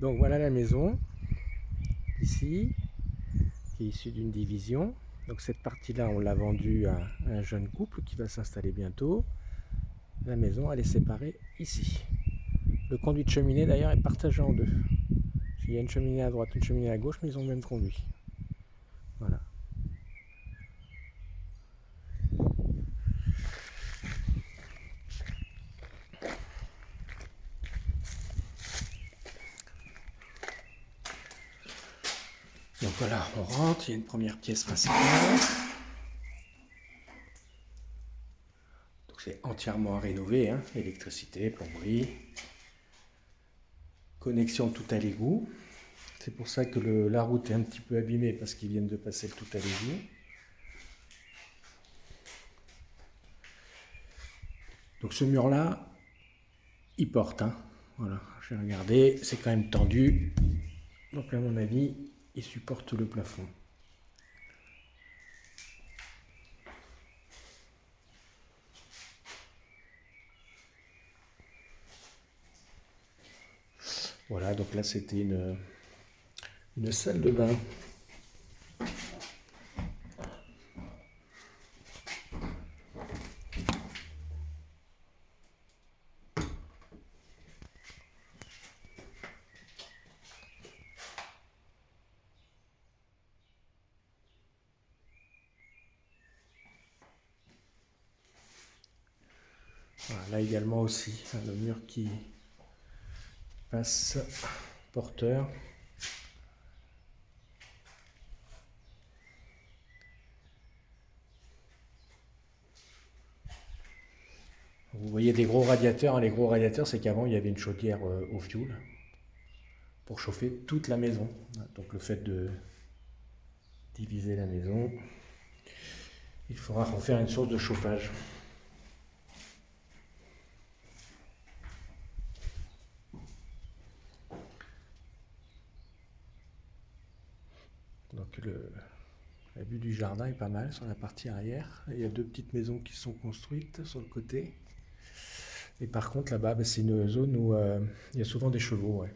Donc voilà la maison, ici, qui est issue d'une division. Donc cette partie-là, on l'a vendue à un jeune couple qui va s'installer bientôt. La maison, elle est séparée ici. Le conduit de cheminée, d'ailleurs, est partagé en deux. Il y a une cheminée à droite, une cheminée à gauche, mais ils ont le même conduit. Voilà. Donc voilà, on rentre, il y a une première pièce principale. Donc c'est entièrement à rénover, hein. Électricité, plomberie, connexion tout à l'égout. C'est pour ça que la route est un petit peu abîmée parce qu'ils viennent de passer le tout à l'égout. Donc ce mur-là, il porte, hein. Voilà, j'ai regardé, c'est quand même tendu. Donc à mon avis, il supporte le plafond. Voilà, donc là c'était une salle de bain. Voilà, là également aussi, le mur qui passe porteur. Vous voyez des gros radiateurs, hein. Les gros radiateurs, c'est qu'avant il y avait une chaudière au fioul pour chauffer toute la maison. Donc le fait de diviser la maison, il faudra refaire une source de chauffage. Donc la vue du jardin est pas mal sur la partie arrière. Il y a deux petites maisons qui sont construites sur le côté. Et par contre là-bas, c'est une zone où il y a souvent des chevaux. Ouais.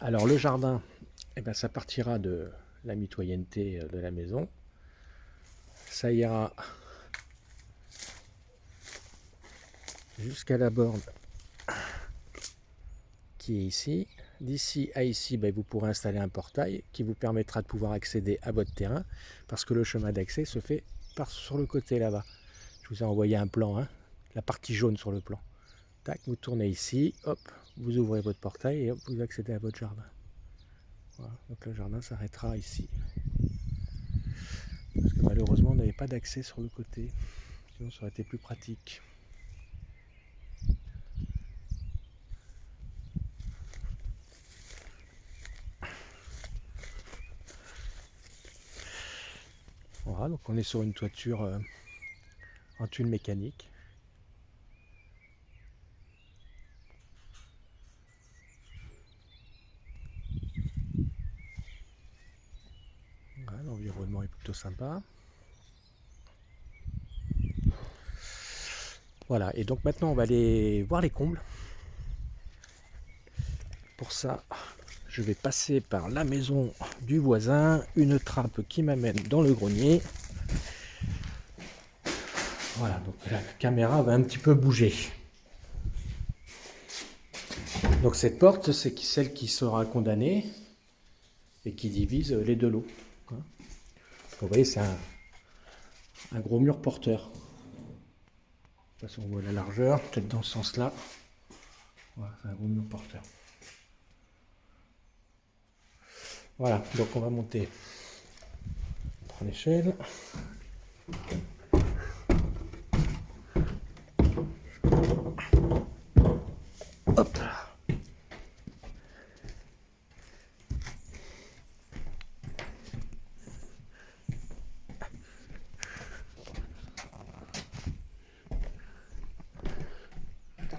Alors le jardin, eh ben, ça partira de la mitoyenneté de la maison. Ça ira jusqu'à la borne qui est ici. D'ici à ici, ben, vous pourrez installer un portail qui vous permettra de pouvoir accéder à votre terrain parce que le chemin d'accès se fait sur le côté là-bas. Je vous ai envoyé un plan, hein, la partie jaune sur le plan. Tac, vous tournez ici, hop, vous ouvrez votre portail et hop, vous accédez à votre jardin. Voilà, donc le jardin s'arrêtera ici. Parce que malheureusement, on n'avait pas d'accès sur le côté. Sinon, ça aurait été plus pratique. Voilà, donc on est sur une toiture en tuile mécanique. Voilà, l'environnement est plutôt sympa. Voilà, et donc maintenant on va aller voir les combles. Pour ça, je vais passer par la maison du voisin, une trappe qui m'amène dans le grenier. Voilà, donc la caméra va un petit peu bouger. Donc cette porte, c'est celle qui sera condamnée et qui divise les deux lots. Vous voyez, c'est un gros mur porteur. De toute façon, on voit la largeur, peut-être dans ce sens-là. Voilà, c'est un gros mur porteur. Voilà, donc on va monter en échelle. Hop là.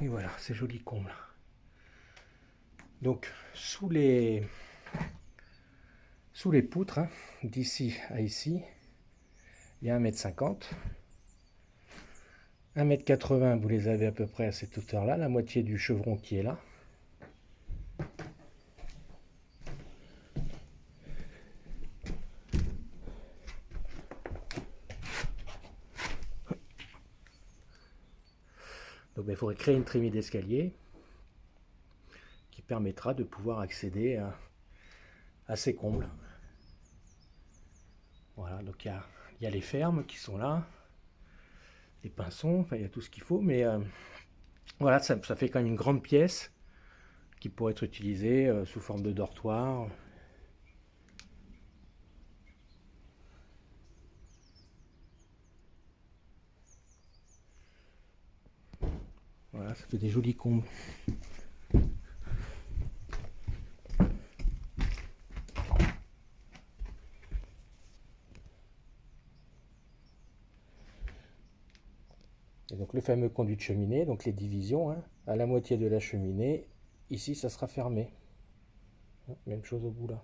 Et voilà, c'est joli comble. Donc sous les poutres, hein, d'ici à ici, il y a 1,50 m. 1,80 m, vous les avez à peu près à cette hauteur-là, la moitié du chevron qui est là. Donc il faudrait créer une trémie d'escalier qui permettra de pouvoir accéder à ces combles. Voilà, donc il y a les fermes qui sont là, les pinçons, enfin il y a tout ce qu'il faut, mais voilà, ça fait quand même une grande pièce qui pourrait être utilisée sous forme de dortoir. Voilà, ça fait des jolis combles. Et donc le fameux conduit de cheminée, donc les divisions, hein, à la moitié de la cheminée, ici ça sera fermé. Même chose au bout là.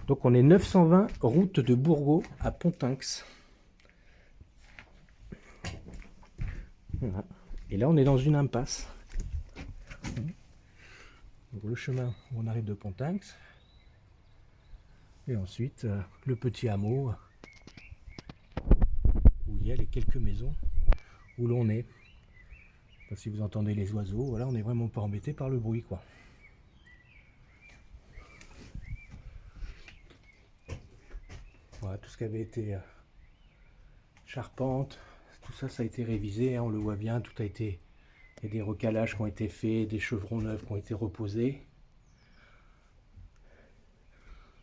Donc on est 920 route de Bourgault à Pontinx. Voilà. Et là on est dans une impasse. Donc, le chemin où on arrive de Pontinx. Et ensuite le petit hameau où il y a les quelques maisons où l'on est. Enfin, si vous entendez les oiseaux, voilà, on n'est vraiment pas embêté par le bruit, quoi. Voilà, tout ce qui avait été charpente, tout ça, ça a été révisé, hein, on le voit bien, tout a été, il y a des recalages qui ont été faits, des chevrons neufs qui ont été reposés.